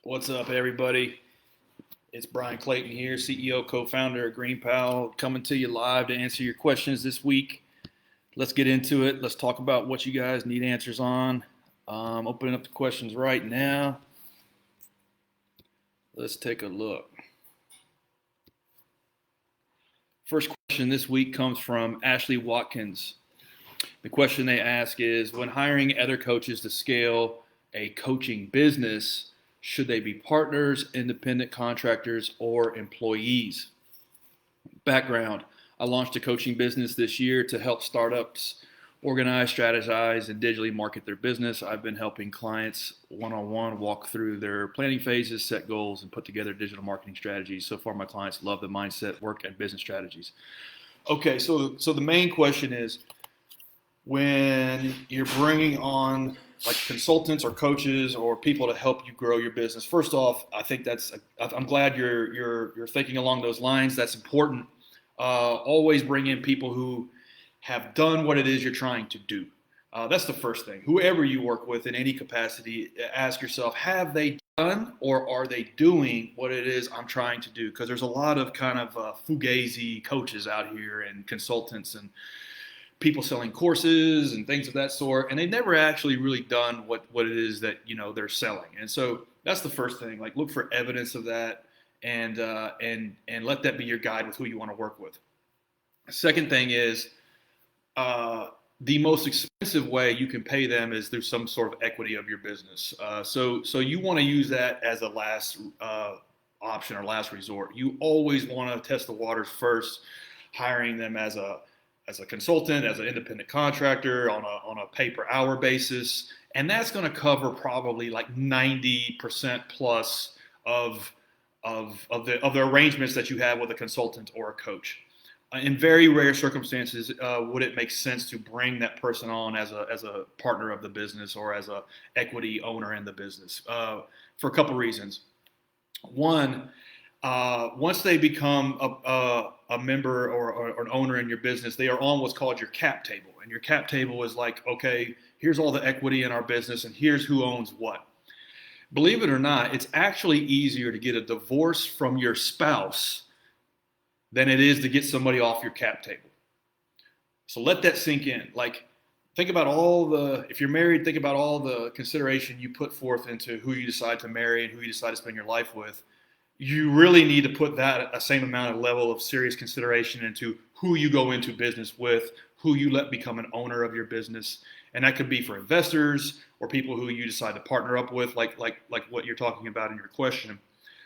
What's up, everybody? It's Bryan Clayton here, CEO, co-founder of GreenPal, coming to you live to answer your questions this week. Let's get into it. Let's talk about what you guys need answers on. Opening up the questions right now. Let's take a look. First question this week comes from Ashley Watkins. The question they ask is, when hiring other coaches to scale a coaching business, should they be partners, independent contractors, or employees? Background: I launched a coaching business this year to help startups organize, strategize, and digitally market their business. I've been helping clients one-on-one walk through their planning phases, set goals, and put together digital marketing strategies. So far, my clients love the mindset, work, and business strategies. Okay, so the main question is, when you're bringing on like consultants or coaches or people to help you grow your business. First off, I think I'm glad you're thinking along those lines. That's important. Always bring in people who have done what it is you're trying to do. That's the first thing. Whoever you work with in any capacity, ask yourself, have they done or are they doing what it is I'm trying to do? Because there's a lot of kind of fugazi coaches out here and consultants and people selling courses and things of that sort, and they've never actually really done what it is that they're selling. And so that's the first thing. Like, look for evidence of that, and let that be your guide with who you want to work with. Second thing is, the most expensive way you can pay them is through some sort of equity of your business. So you want to use that as a last option or last resort. You always want to test the waters first, hiring them as a consultant, as an independent contractor on a pay per hour basis. And that's going to cover probably like 90% plus of the arrangements that you have with a consultant or a coach. In very rare circumstances, would it make sense to bring that person on as a partner of the business or as a equity owner in the business, for a couple reasons. One, once they become a member or an owner in your business, they are on what's called your cap table. And your cap table is like, okay, here's all the equity in our business and here's who owns what. Believe it or not, it's actually easier to get a divorce from your spouse than it is to get somebody off your cap table. So let that sink in. Like, think about if you're married, think about all the consideration you put forth into who you decide to marry and who you decide to spend your life with. You really need to put that a same amount of level of serious consideration into who you go into business with, who you let become an owner of your business. And that could be for investors or people who you decide to partner up with, like what you're talking about in your question.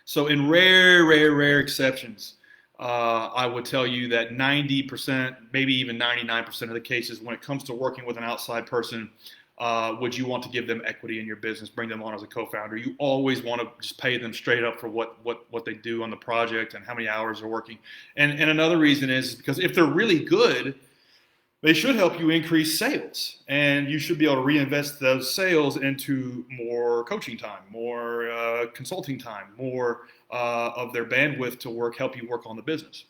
So in rare exceptions, I would tell you that 90%, maybe even 99% of the cases, when it comes to working with an outside person, would you want to give them equity in your business, bring them on as a co-founder? You always want to just pay them straight up for what they do on the project and how many hours they're working. And another reason is because if they're really good, they should help you increase sales. And you should be able to reinvest those sales into more coaching time, more consulting time, more of their bandwidth to help you work on the business.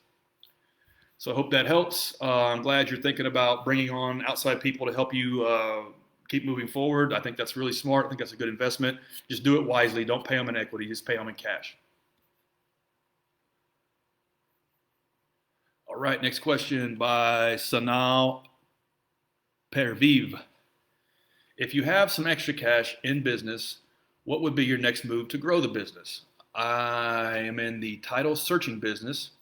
So I hope that helps. I'm glad you're thinking about bringing on outside people to help you keep moving forward. I think that's really smart. I think that's a good investment. Just do it wisely. Don't pay them in equity. Just pay them in cash. All right, next question by Sanal Perviv. If you have some extra cash in business, what would be your next move to grow the business? I am in the title searching business.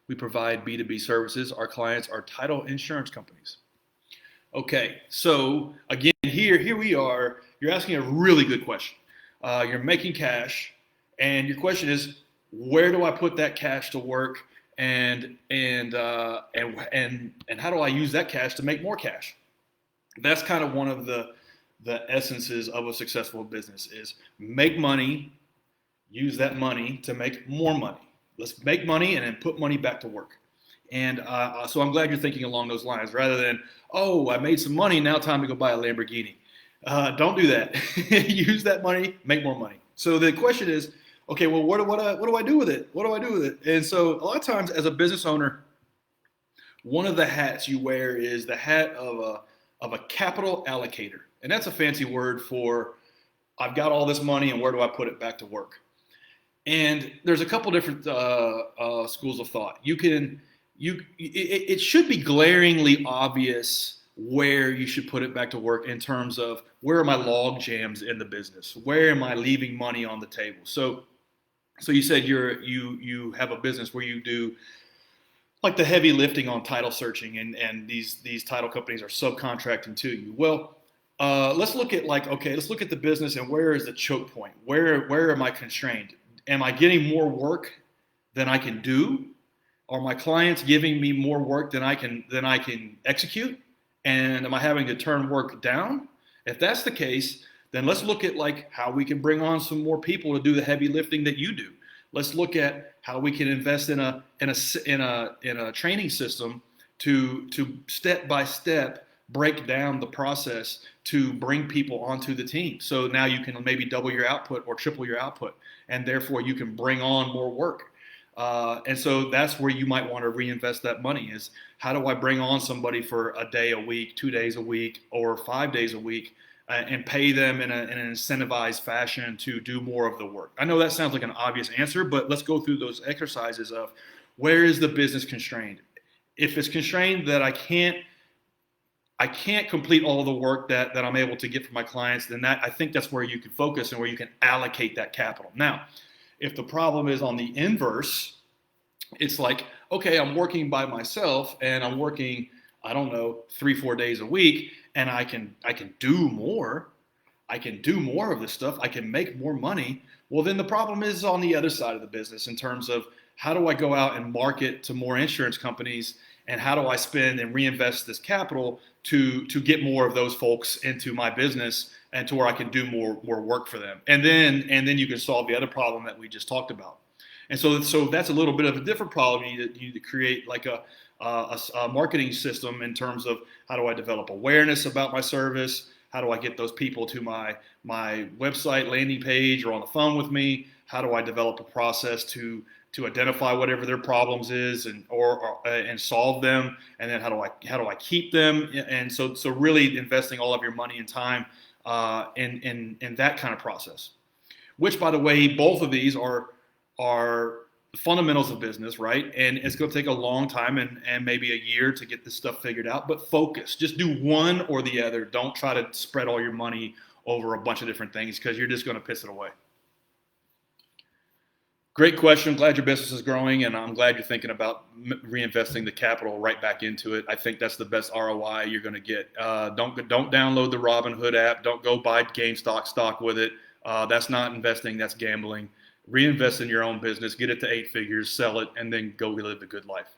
We provide B2B services. Our clients are title insurance companies. Okay, so again, here we are. You're asking a really good question. You're making cash, and your question is, where do I put that cash to work, and how do I use that cash to make more cash? That's kind of one of the essences of a successful business is make money, use that money to make more money. Let's make money and then put money back to work. And so I'm glad you're thinking along those lines rather than, oh, I made some money, now time to go buy a Lamborghini. Don't do that. Use that money, make more money. So the question is, okay, well, what do I do with it? What do I do with it? And so a lot of times as a business owner, one of the hats you wear is the hat of a capital allocator. And that's a fancy word for I've got all this money and where do I put it back to work? And there's a couple different schools of thought. It should be glaringly obvious where you should put it back to work in terms of where are my log jams in the business? Where am I leaving money on the table? So you said you have a business where you do like the heavy lifting on title searching, and these title companies are subcontracting to you. Well, let's look at let's look at the business and where is the choke point? Where am I constrained? Am I getting more work than I can do? Are my clients giving me more work than I can execute? And am I having to turn work down? If that's the case, then let's look at like how we can bring on some more people to do the heavy lifting that you do. Let's look at how we can invest in a training system to step by step break down the process to bring people onto the team. So now you can maybe double your output or triple your output, and therefore you can bring on more work. And so that's where you might want to reinvest that money is how do I bring on somebody for a day a week, 2 days a week, or 5 days a week and pay them in an incentivized fashion to do more of the work. I know that sounds like an obvious answer, but let's go through those exercises of where is the business constrained? If it's constrained that I can't complete all of the work that I'm able to get from my clients, then I think that's where you can focus and where you can allocate that capital. Now, if the problem is on the inverse, it's like, okay, I'm working by myself and I'm working, 3-4 days a week, and I can do more. I can do more of this stuff. I can make more money. Well, then the problem is on the other side of the business in terms of how do I go out and market to more insurance companies, and how do I spend and reinvest this capital to get more of those folks into my business and to where I can do more work for them. And then you can solve the other problem that we just talked about. And so that's a little bit of a different problem. You need to create like a marketing system in terms of how do I develop awareness about my service? How do I get those people to my website landing page or on the phone with me? How do I develop a process to identify whatever their problems is and solve them? And then how do I keep them? And so really investing all of your money and time in that kind of process. Which, by the way, both of these are fundamentals of business, right? And it's going to take a long time and maybe a year to get this stuff figured out, but focus. Just do one or the other. Don't try to spread all your money over a bunch of different things because you're just going to piss it away. Great question. Glad your business is growing, and I'm glad you're thinking about reinvesting the capital right back into it. I think that's the best ROI you're going to get. Don't download the Robinhood app. Don't go buy GameStop stock with it. That's not investing. That's gambling. Reinvest in your own business, get it to 8 figures, sell it, and then go live a good life.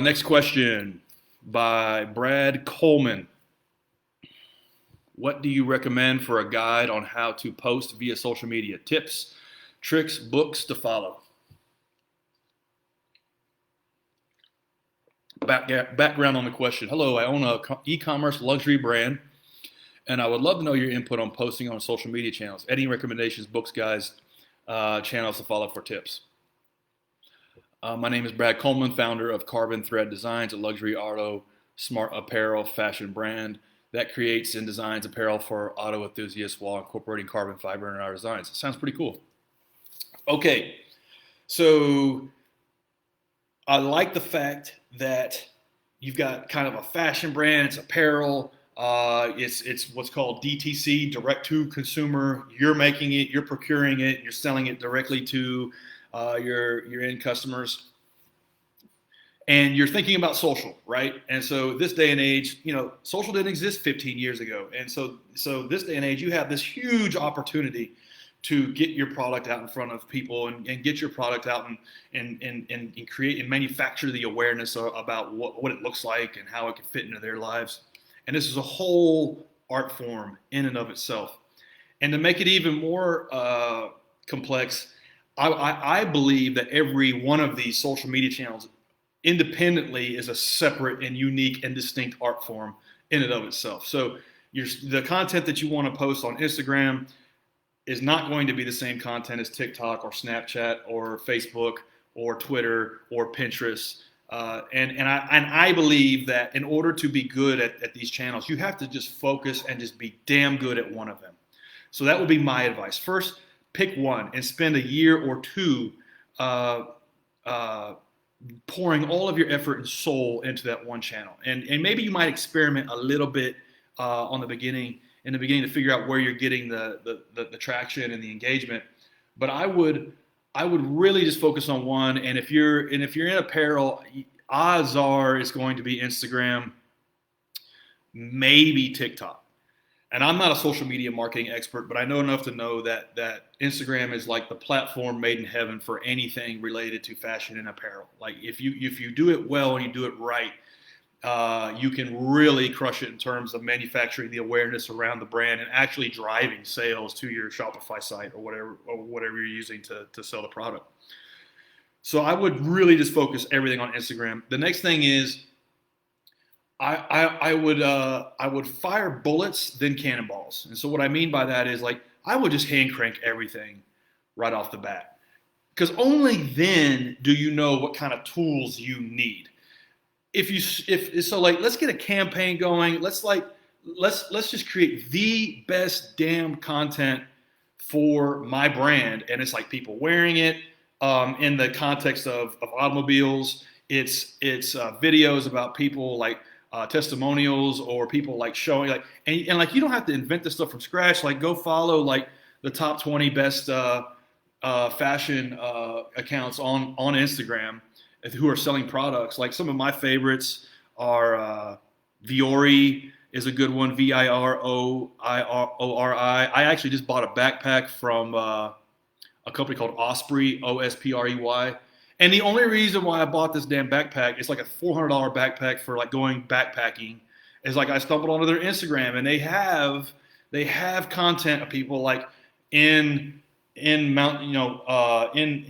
Next question by Brad Coleman. What do you recommend for a guide on how to post via social media? Tips, tricks, books to follow. Background on the question. Hello, I own an e-commerce luxury brand, and I would love to know your input on posting on social media channels. Any recommendations, books, guys, channels to follow for tips? My name is Brad Coleman, founder of Carbon Thread Designs, a luxury auto smart apparel fashion brand that creates and designs apparel for auto enthusiasts while incorporating carbon fiber in our designs. It sounds pretty cool. Okay, so I like the fact that you've got kind of a fashion brand, it's apparel, it's what's called DTC, direct to consumer. You're making it, you're procuring it, you're selling it directly to your end customers. And you're thinking about social, right? And so this day and age, social didn't exist 15 years ago. And so this day and age, you have this huge opportunity to get your product out in front of people and get your product out and create and manufacture the awareness about what it looks like and how it can fit into their lives. And this is a whole art form in and of itself. And to make it even more complex, I believe that every one of these social media channels independently is a separate and unique and distinct art form in and of itself. So the content that you want to post on Instagram is not going to be the same content as TikTok or Snapchat or Facebook or Twitter or Pinterest. And I believe that in order to be good at these channels, you have to just focus and just be damn good at one of them. So that would be my advice. First, pick one and spend a year or two uh, uh, pouring all of your effort and soul into that one channel. And maybe you might experiment a little bit in the beginning to figure out where you're getting the traction and the engagement. But I would really just focus on one. And if you're in apparel, odds are it's going to be Instagram, maybe TikTok. And I'm not a social media marketing expert, but I know enough to know that Instagram is like the platform made in heaven for anything related to fashion and apparel. Like if you do it well and you do it right, you can really crush it in terms of manufacturing the awareness around the brand and actually driving sales to your Shopify site or whatever you're using to sell the product. So I would really just focus everything on Instagram. The next thing is I would fire bullets, then cannonballs. And so what I mean by that is like I would just hand crank everything right off the bat, because only then do you know what kind of tools you need. Let's get a campaign going. Let's just create the best damn content for my brand, and it's like people wearing it in the context of automobiles. It's videos about people like. Testimonials or people like showing like and like you don't have to invent this stuff from scratch. Like go follow like the top 20 best fashion accounts on Instagram who are selling products. Like some of my favorites are Viori is a good one, Viroi. I actually just bought a backpack from a company called Osprey, Osprey. And the only reason why I bought this damn backpack, it's like a $400 backpack for like going backpacking, is like I stumbled onto their Instagram and they have content of people like in Mount, in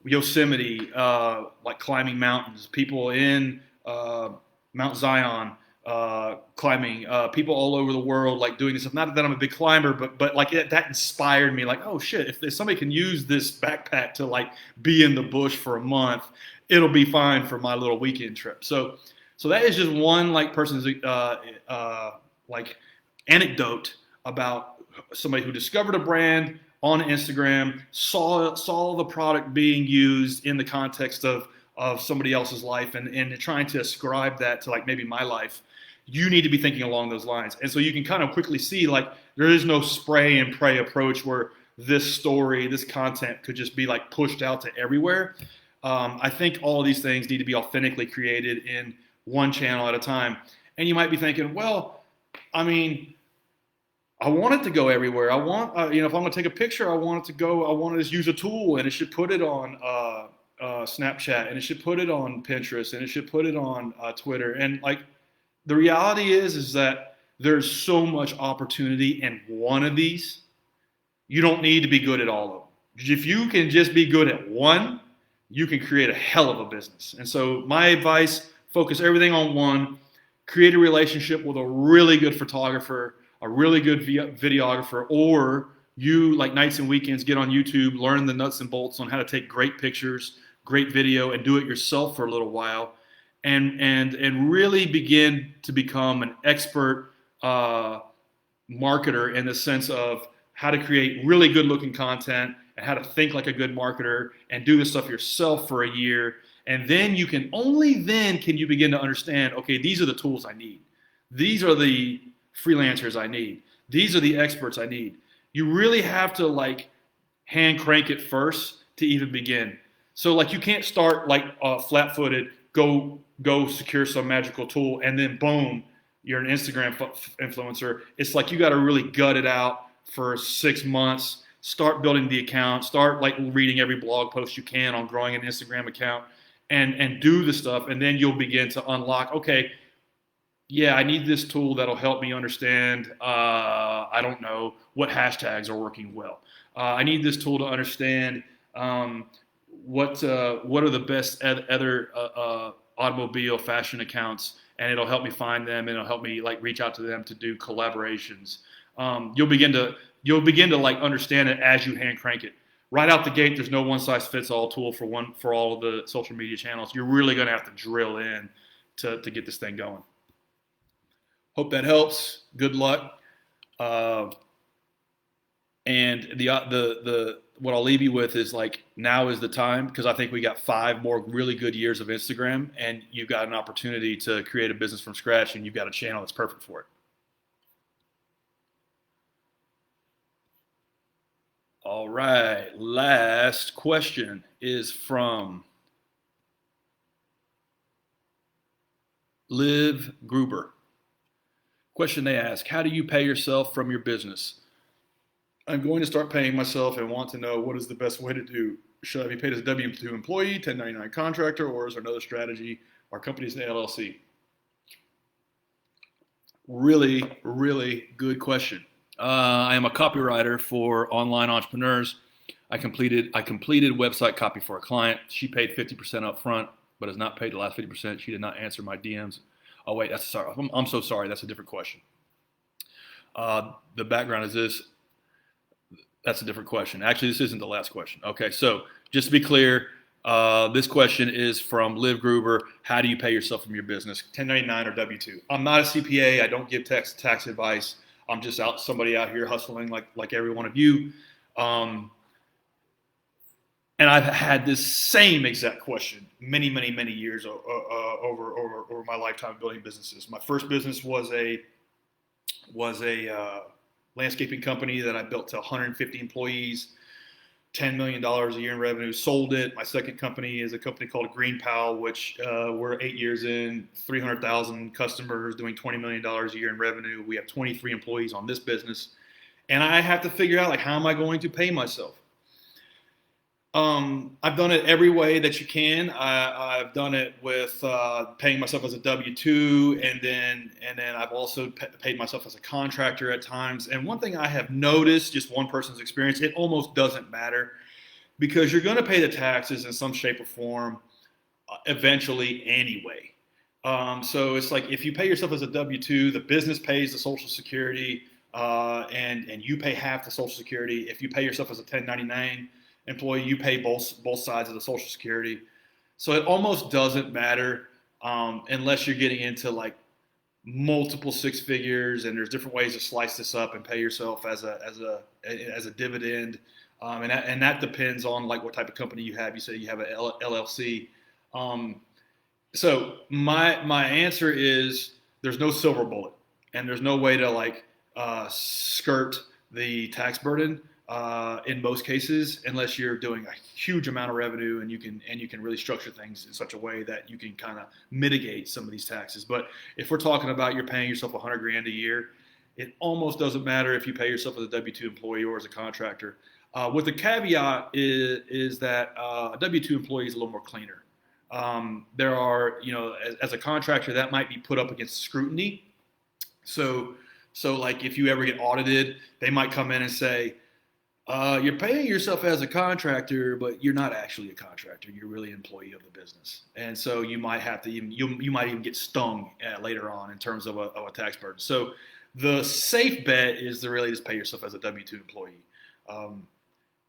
Yosemite, like climbing mountains, people in Mount Zion, climbing, people all over the world like doing this stuff. Not that I'm a big climber, but like that inspired me. Like, oh shit, if somebody can use this backpack to like be in the bush for a month, it'll be fine for my little weekend trip. So that is just one like person's like anecdote about somebody who discovered a brand on Instagram, saw the product being used in the context of somebody else's life, and trying to ascribe that to like maybe my life. You need to be thinking along those lines. And so you can kind of quickly see like there is no spray and pray approach where this story, this content could just be like pushed out to everywhere. I think all of these things need to be authentically created in one channel at a time. And you might be thinking, well, I mean, I want it to go everywhere. I want, if I'm going to take a picture, I want to just use a tool, and it should put it on Snapchat, and it should put it on Pinterest, and it should put it on Twitter. And like, the reality is that there's so much opportunity in one of these. You don't need to be good at all of them. If you can just be good at one, you can create a hell of a business. And so my advice, focus everything on one, create a relationship with a really good photographer, a really good videographer, or you, like nights and weekends, get on YouTube, learn the nuts and bolts on how to take great pictures, great video, and do it yourself for a little while. And really begin to become an expert marketer in the sense of how to create really good looking content and how to think like a good marketer and do this stuff yourself for a year. And then only then can you begin to understand, okay, these are the tools I need. These are the freelancers I need. These are the experts I need. You really have to like hand crank it first to even begin. So like you can't start like flat-footed, go secure some magical tool, and then boom, you're an Instagram influencer. It's like you got to really gut it out for 6 months, start building the account, start like reading every blog post you can on growing an Instagram account, and do the stuff, and then you'll begin to unlock, okay, yeah, I need this tool that'll help me understand, I don't know, what hashtags are working well. I need this tool to understand what are the best other automobile fashion accounts, and it'll help me find them, and it'll help me like reach out to them to do collaborations. You'll begin to like understand it as you hand crank it. Right out the gate, there's no one size fits all tool for all of the social media channels. You're really going to have to drill in to get this thing going. Hope that helps. Good luck. And the what I'll leave you with is like, now is the time, because I think we got 5 more really good years of Instagram, and you've got an opportunity to create a business from scratch, and you've got a channel that's perfect for it. All right, last question is from Liv Gruber. Question they ask: how do you pay yourself from your business? I'm going to start paying myself and want to know what is the best way to do. Should I be paid as a W-2 employee, 1099 contractor, or is there another strategy? Our company's an LLC. Really, really good question. I am a copywriter for online entrepreneurs. I completed website copy for a client. She paid 50% up front, but has not paid the last 50%. She did not answer my DMs. Oh wait, I'm so sorry. That's a different question. The background is this. That's a different question. Actually, this isn't the last question. Okay, so just to be clear, this question is from Liv Gruber. How do you pay yourself from your business, 1099 or W-2? I'm not a CPA. I don't give tax advice. I'm just somebody out here hustling like every one of you. And I've had this same exact question many, many, many years over my lifetime building businesses. My first business was a landscaping company that I built to 150 employees, $10 million a year in revenue, sold it. My second company is a company called Green Pal, which we're 8 years in, 300,000 customers, doing $20 million a year in revenue. We have 23 employees on this business. And I have to figure out, like, how am I going to pay myself? I've done it every way that you can. I've done it with paying myself as a W-2, and then I've also paid myself as a contractor at times. And one thing I have noticed, just one person's experience, it almost doesn't matter, because you're going to pay the taxes in some shape or form eventually anyway. So it's like, if you pay yourself as a W-2, the business pays the Social Security, and you pay half the Social Security. If you pay yourself as a 1099 employee, you pay both sides of the Social Security. So it almost doesn't matter unless you're getting into like multiple 6 figures, and there's different ways to slice this up and pay yourself as a dividend, and that depends on like what type of company you have. You say you have an LLC. So my answer is, there's no silver bullet, and there's no way to like skirt the tax burden in most cases, unless you're doing a huge amount of revenue, and you can really structure things in such a way that you can kind of mitigate some of these taxes. But if we're talking about you're paying yourself $100,000 a year, it almost doesn't matter if you pay yourself as a W-2 employee or as a contractor. With the caveat is that a W-2 employee is a little more cleaner. There are, as a contractor, that might be put up against scrutiny. So like, if you ever get audited, they might come in and say, you're paying yourself as a contractor, but you're not actually a contractor. You're really an employee of the business. And so you might have to you might even get stung later on in terms of a tax burden. So the safe bet is to really just pay yourself as a W-2 employee.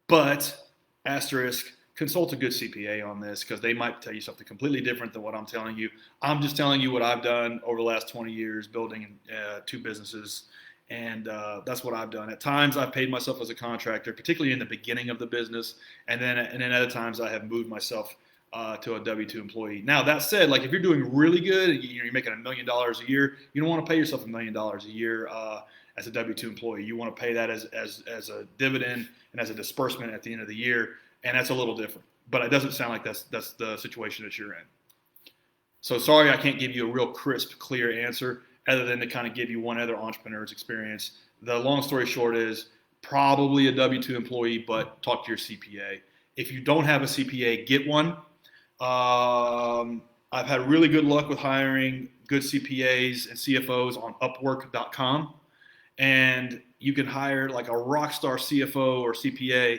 But asterisk, consult a good CPA on this, because they might tell you something completely different than what I'm telling you. I'm just telling you what I've done over the last 20 years building 2 businesses. And that's what I've done. At times, I've paid myself as a contractor, particularly in the beginning of the business, and then other times I have moved myself to a W-2 employee. Now, that said, like, if you're doing really good, you're making $1 million a year, you don't want to pay yourself $1 million a year as a W-2 employee. You want to pay that as a dividend and as a disbursement at the end of the year, and that's a little different. But it doesn't sound like that's the situation that you're in. So sorry, I can't give you a real crisp, clear answer, other than to kind of give you one other entrepreneur's experience. The long story short is, probably a W-2 employee, but talk to your CPA. If you don't have a CPA, get one. I've had really good luck with hiring good CPAs and CFOs on Upwork.com. And you can hire like a rock star CFO or CPA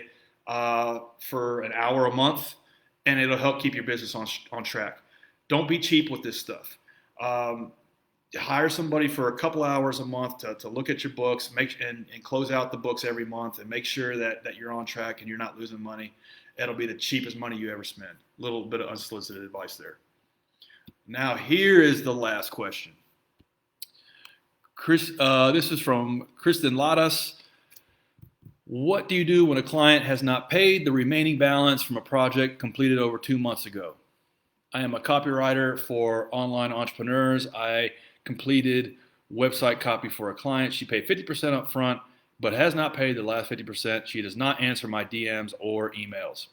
for an hour a month, and it'll help keep your business on track. Don't be cheap with this stuff. Hire somebody for a couple hours a month to look at your books, and close out the books every month, and make sure that you're on track and you're not losing money. It'll be the cheapest money you ever spend. A little bit of unsolicited advice there. Now, here is the last question. This is from Kristen Ladas. What do you do when a client has not paid the remaining balance from a project completed over 2 months ago? I am a copywriter for online entrepreneurs. I completed website copy for a client. She paid 50% up front, but has not paid the last 50%. She does not answer my DMs or emails.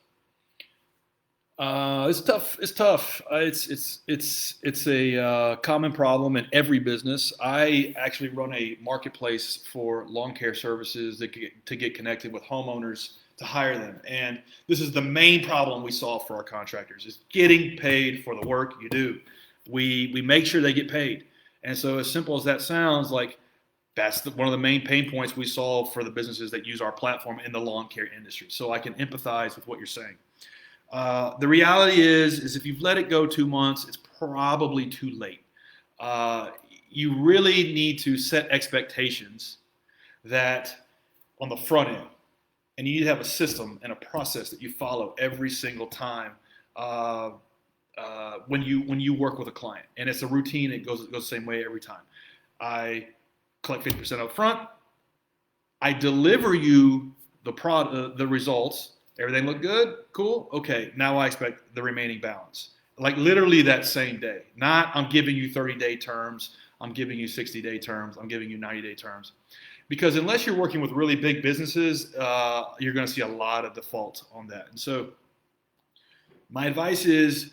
It's tough. It's tough. It's a common problem in every business. I actually run a marketplace for lawn care services to get connected with homeowners to hire them, and this is the main problem we solve for our contractors: is getting paid for the work you do. We make sure they get paid, and so as simple as that sounds, like that's one of the main pain points we solve for the businesses that use our platform in the lawn care industry. So I can empathize with what you're saying. The reality is if you've let it go 2 months, it's probably too late. You really need to set expectations that on the front end, and you need to have a system and a process that you follow every single time when you work with a client, and it's a routine. It goes the same way every time. I collect 50% up front. I deliver you the results. Everything look good? Cool. Okay, now I expect the remaining balance. Like literally that same day. Not I'm giving you 30-day terms, I'm giving you 60-day terms, I'm giving you 90-day terms. Because unless you're working with really big businesses, you're going to see a lot of default on that. And so my advice is,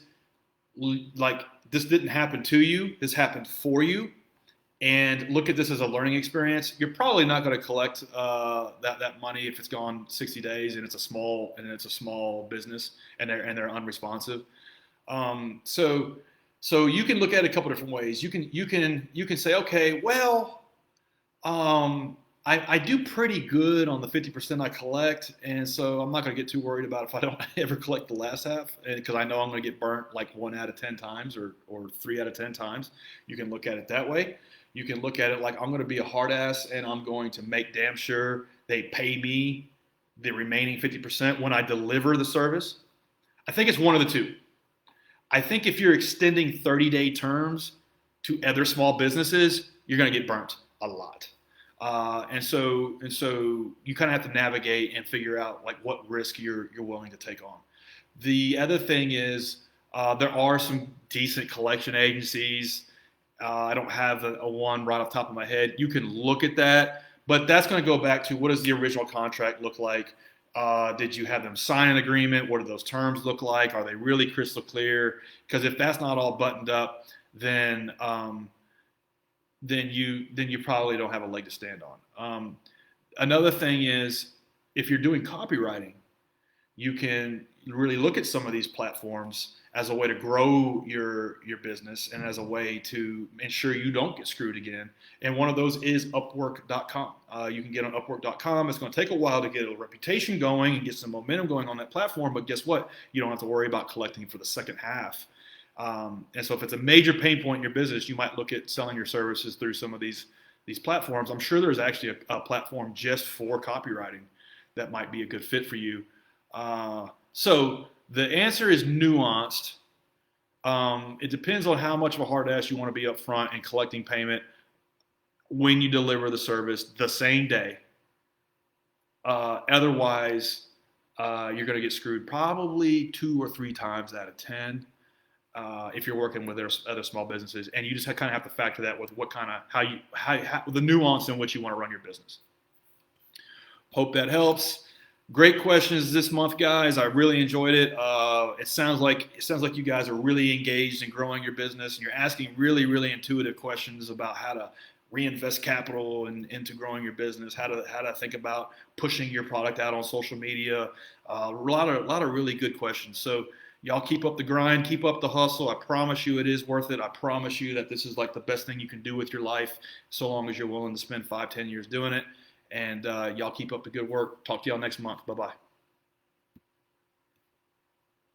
like, this didn't happen to you, this happened for you. And look at this as a learning experience. You're probably not going to collect that money if it's gone 60 days and it's a small business and they're unresponsive. So you can look at it a couple different ways. You can say, okay, well, I do pretty good on the 50% I collect, and so I'm not going to get too worried about if I don't ever collect the last half, because I know I'm going to get burnt like 1 out of 10 times or 3 out of 10 times. You can look at it that way. You can look at it like I'm going to be a hard ass and I'm going to make damn sure they pay me the remaining 50% when I deliver the service. I think it's one of the two. I think if you're extending 30-day terms to other small businesses, you're going to get burnt a lot. And so you kind of have to navigate and figure out like what risk you're willing to take on. The other thing is there are some decent collection agencies. I don't have a one right off the top of my head. You can look at that, but that's going to go back to what does the original contract look like? Did you have them sign an agreement? What do those terms look like? Are they really crystal clear? Because if that's not all buttoned up, then you probably don't have a leg to stand on. Another thing is if you're doing copywriting, you can really look at some of these platforms as a way to grow your business and as a way to ensure you don't get screwed again. And one of those is Upwork.com. You can get on Upwork.com. It's going to take a while to get a reputation going and get some momentum going on that platform. But guess what? You don't have to worry about collecting for the second half. And so if it's a major pain point in your business, you might look at selling your services through some of these platforms. I'm sure there's actually a platform just for copywriting that might be a good fit for you. So the answer is nuanced. It depends on how much of a hard ass you want to be up front and collecting payment when you deliver the service the same day. Otherwise, you're going to get screwed probably 2 or 3 times out of 10 if you're working with other small businesses. And you just kind of have to factor that with what kind of how the nuance in which you want to run your business. Hope that helps. Great questions this month, guys. I really enjoyed it. It sounds like you guys are really engaged in growing your business, and you're asking really, really intuitive questions about how to reinvest capital into growing your business, how to think about pushing your product out on social media. A lot of really good questions. So y'all keep up the grind, keep up the hustle. I promise you it is worth it. I promise you that this is like the best thing you can do with your life, so long as you're willing to spend 5-10 years doing it. And y'all keep up the good work. Talk to y'all next month. Bye-bye.